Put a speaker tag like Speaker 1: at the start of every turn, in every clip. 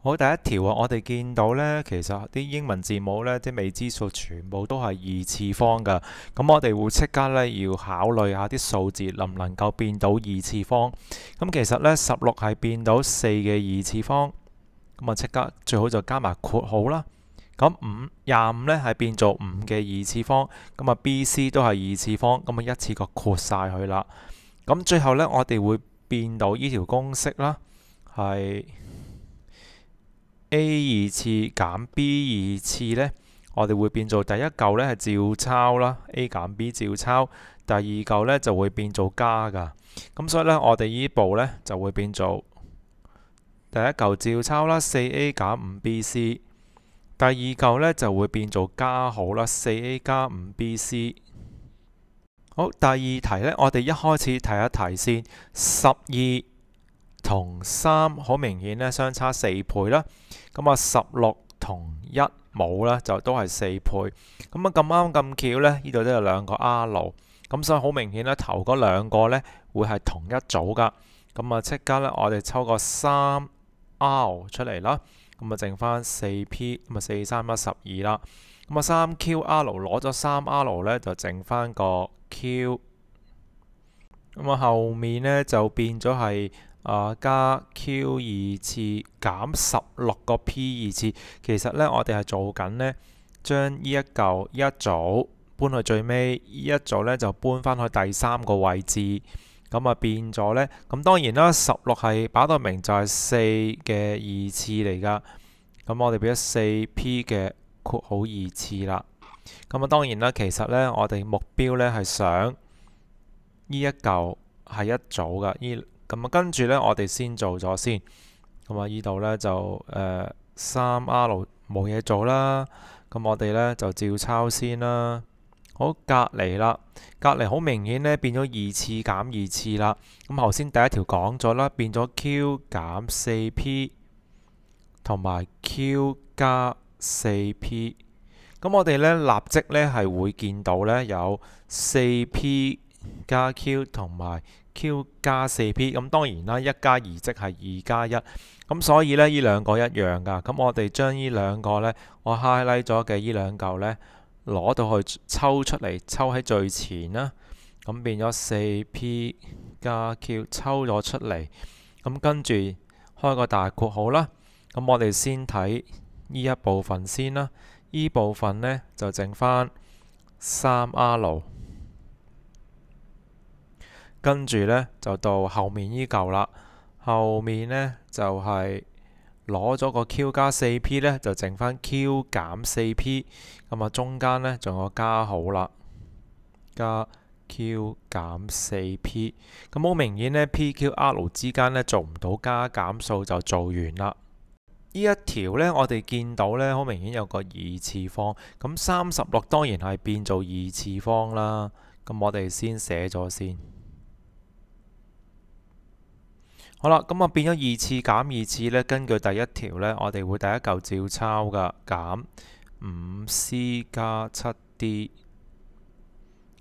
Speaker 1: 好，第一條啊，我哋見到呢，其實啲英文字母呢，啲未知數全部都係二次方噶。咁我哋會即刻呢，要考慮下啲數字能唔能夠變到二次方。咁其實呢，16係變到4嘅二次方。咁啊，即刻最好就加埋括號啦。咁25呢係變做5嘅二次方。咁啊，BC 都係二次方。咁啊，一次過括晒佢啦。咁最後呢，我哋會變到呢條公式啦，係 A 二次減 B 二次呢，我哋會變做第一嚿呢係照抄啦，A 減 B 照抄，第二嚿呢就會變做加噶。咁所以呢，我哋呢步呢就會變做第一嚿照抄啦，4A 減 5BC， 第二嚿呢就會變做加號啦，4A 加 5BC。好，第二題呢，我哋一開始睇一題先，12同3好明顯咧，相差4倍啦。咁啊，16同1冇啦，就都係4倍。咁啊，咁啱咁巧呢，呢度都有兩個 R， 咁所以好明顯咧，頭嗰兩個呢會係同一組噶。咁啊，即刻呢，我哋抽個3R 出嚟啦。咁啊，剩翻 4P， 咁啊4、3、1、12啦。咁啊，3QR 攞咗3R呢，就剩翻個 Q。咁啊，後面呢就變咗係加 Q 二次減16個 P 二次。其實呢，我哋係做緊呢，將呢一嚿一組搬去最尾，呢一組呢就搬翻去第3個位置。咁啊，變咗呢。咁當然啦，16係擺到明就係4嘅二次嚟噶。咁我哋俾咗4P 嘅括號二次啦。咁啊，當然啦，其實呢，我哋目標呢係想呢一嚿係一組噶。咁啊，跟住呢，我哋先做咗先。咁啊，呢度呢就3R 冇嘢做啦。咁我哋呢就照抄先啦。好，隔離啦，隔離好明顯呢變咗二次減二次啦。咁頭先第一條講咗啦，變咗 Q 減 4P 同埋 Q 加 4P。咁我哋呢立即呢係會見到呢有 4P 加 Q 同埋 Q 加 4P。咁當然啦，1加2即係2加1。咁所以呢，呢兩個一樣噶。咁我哋將呢兩個呢，我 highlight 咗嘅呢兩嚿呢，攞到去抽出嚟，抽喺最前啦。咁變咗 4P 加 Q 抽咗出嚟。咁跟住開個大括號啦。咁我哋先睇呢一部分先啦。呢部分呢就剩翻 3R， 跟住呢就到後面呢嚿啦。後面呢就係攞咗個 Q 加 4P 呢，就剩翻 Q 減 4P。咁啊，中間呢仲有加號啦，加 Q 減 4P。咁好明顯呢 PQR 之間呢做唔到加減數就做完啦。呢一條呢，我哋見到呢，好明顯有個二次方。咁36當然係變做二次方啦。咁我哋先寫咗先。好啦，咁啊變咗二次減二次呢，根據第一條呢，我哋會第一嚿照抄噶，減 5C 加 7D。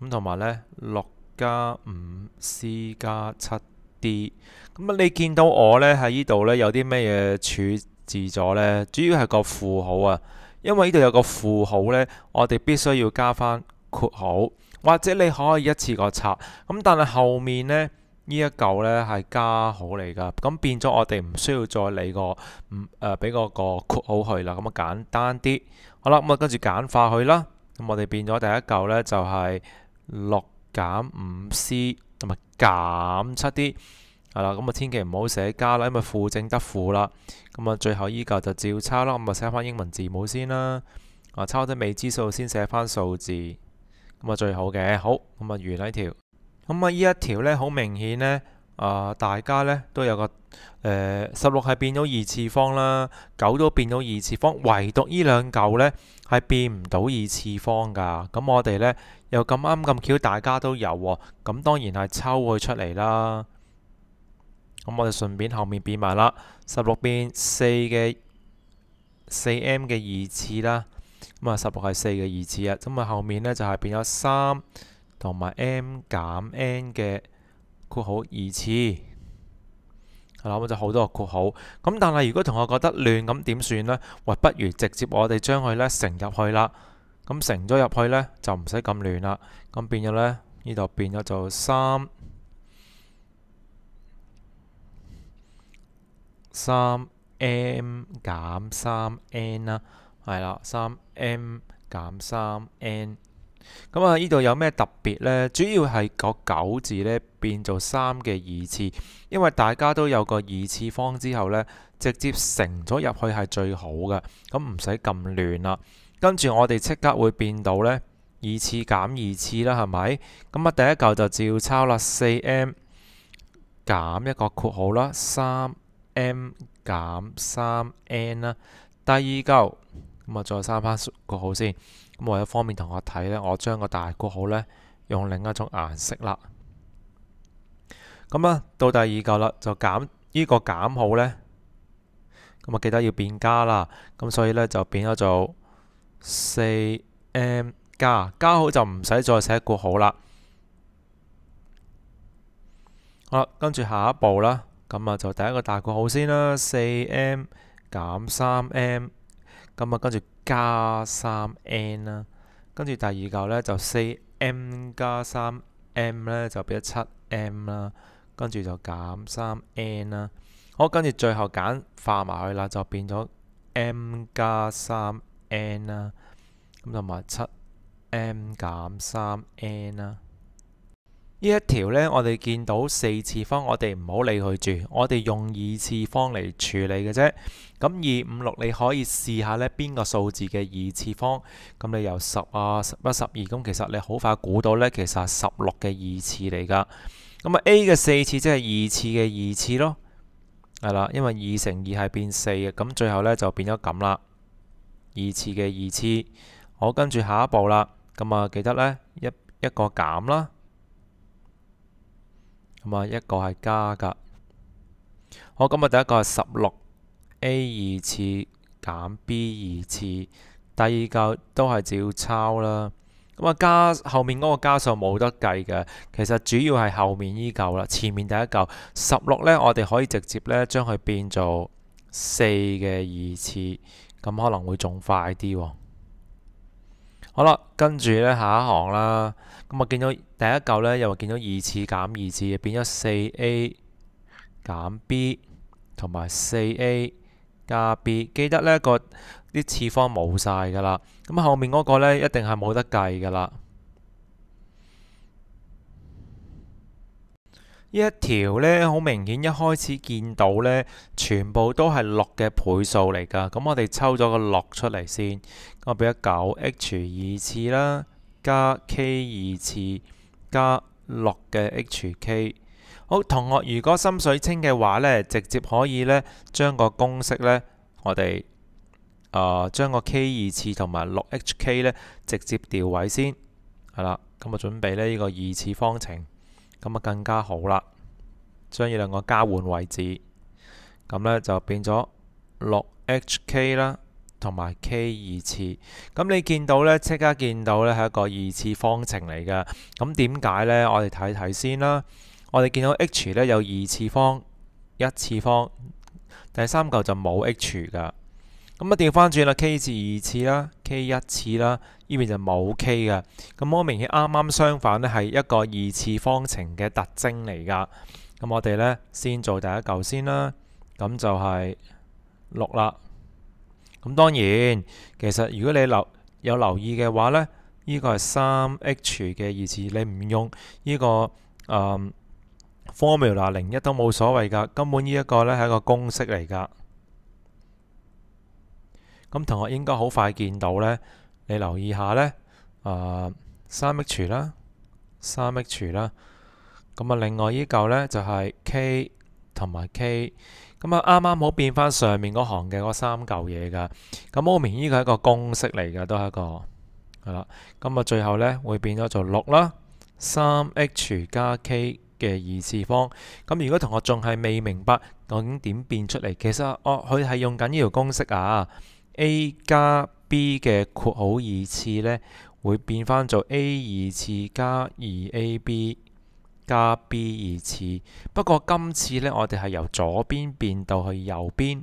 Speaker 1: 咁同埋呢6加 5C 加 7D。咁啊，你見到我呢喺呢度呢，有啲咩嘢處置咗呢？主要係個負號啊，因為呢度有個負號呢，我哋必須要加翻括號，或者你可以一次過拆。咁但係後面呢，呢一嚿呢係加號嚟㗎，咁變咗我哋唔需要再理個俾個括號去啦，咁啊簡單啲。好啦，咁啊跟住簡化佢啦。咁我哋變咗第一嚿呢，就係6減 5C 同埋減 7D。係啦，咁啊千祈唔好寫加啦，因為負正得負啦。咁啊最後依嚿就照抄啦，咁啊寫翻英文字母先啦。抄啲未知數先寫翻數字，咁啊最好嘅。好，咁啊完呢條。咁啊呢一條呢，好明顯呢，大家呢都有個16係變咗二次方啦，9都變到二次方，唯獨呢兩嚿呢係變唔到二次方㗎。咁我哋呢又咁啱咁巧，大家都有喎，咁當然係抽佢出嚟啦。咁我哋順便後面變埋啦，16變4M 嘅二次啦。咁啊16係4嘅二次啊。咁啊後面呢就係變咗3同埋 M 減 N 嘅括號二次。係啦，咁就好多個括號。咁但係如果同學覺得亂，咁點算呢？喂，不如直接我哋將佢呢乘入去啦。咁乘咗入去呢，就唔使咁亂啦。咁變咗呢，呢度變咗做3M 減 3N 啦，係啦，3M 減 3N。咁啊，呢度有咩特別呢？主要係個9字呢變做3嘅二次，因為大家都有個二次方之後呢，直接乘咗入去係最好嘅，咁唔使咁亂啦。跟住我哋即刻會變到呢二次減二次啦，係咪？咁啊，第一嚿就照抄啦，4M 減一個括號啦，3M 減 3N 啦。第二嚿咁啊，再刪翻括號先。咁為咗方便同學睇呢，我將個大括號呢用另一種顏色啦。咁啊，到第二嚿啦，就減呢個減號呢。咁啊，記得要變加啦。咁所以呢，就變咗做4M 加號就唔使再寫括號啦。好啦，跟住下一步啦。咁啊，就第一個大括號先啦，4M 減 3M。咁啊，跟住加 3N 啦，跟住第二嚿呢，就 4M 加 3M 呢，就變咗 7M 啦，跟住就減 3N 啦。好，跟住最後簡化埋去啦，就變咗 M 加 3N 啦，咁同埋 7M 減 3N 啦。呢一條呢，我哋見到4次方，我哋唔好理佢住，我哋用二次方嚟處理嘅啫。咁2、5、6你可以試下呢邊個數字嘅二次方。咁你由10啊、11、12，咁其實你好快估到呢，其實係16嘅二次嚟噶。咁啊 A 嘅4次即係二次嘅二次咯，係啦，因為2乘2係變4嘅，咁最後呢就變咗咁啦，二次嘅二次。好，跟住下一步啦，咁啊記得呢，一個減啦。咁啊，一個係加噶。好，咁啊，第一個係16A 二次減 B 二次，第二嚿都係照抄啦。咁啊，加後面嗰個加數冇得計嘅，其實主要係後面依嚿啦。前面第一嚿16呢，我哋可以直接呢將佢變做4嘅二次，咁可能會仲快啲喎。好啦，跟住呢下一行啦。咁我見到第一嚿呢，又見到二次減二次，變咗 4A 減 B 同埋 4A 加 B。記得呢個啲次方冇晒噶啦。咁後面嗰個呢，一定係冇得計噶啦。呢一條呢，好明顯，一開始見到呢，全部都係6嘅倍數嚟㗎。咁我哋抽咗個6出嚟先，我俾咗 9H 二次啦，加 K 二次，加6嘅 HK。好，同學如果心水清嘅話呢，直接可以呢將個公式呢，我哋將個 K 二次同埋6HK 呢直接調位先，係啦。咁我準備呢個二次方程。咁啊更加好啦，將呢兩個交換位置，咁呢就變咗 6HK 啦，同埋 K 二次。咁你見到呢，即刻見到呢係一個二次方程嚟嘅。咁點解呢？我哋睇睇先啦。我哋見到 H 呢有二次方、一次方，第三嚿就冇 H 噶。咁啊調翻轉啦 ，K 字二次啦 ，K 一次啦，呢邊就冇 K 嘅。咁好明顯啱啱相反呢係一個二次方程嘅特徵嚟噶。咁我哋呢先做第一嚿先啦，咁就係6啦。咁當然，其實如果你有留意嘅話呢，呢個係 3H 嘅二次，你唔用呢個formula 01都冇所謂噶，根本呢一個呢係一個公式嚟噶。咁同學應該好快見到呢，你留意下呢 3H 啦 ，3H 啦。咁啊，另外呢嚿呢就係 K 同埋 K。咁啊，啱啱好變翻上面嗰行嘅嗰3嚿嘢噶。咁好明顯呢個係一個公式嚟嘅，都係一個係啦。咁啊，最後呢會變咗做6啦，3H 加 K 嘅二次方。咁如果同學仲係未明白究竟點變出嚟，其實佢係用緊呢條公式啊。A 加 B 嘅括號二次呢，會變翻做 A 二次加 2AB 加 b 二次。不過今次呢，我哋係由左邊變到去右邊。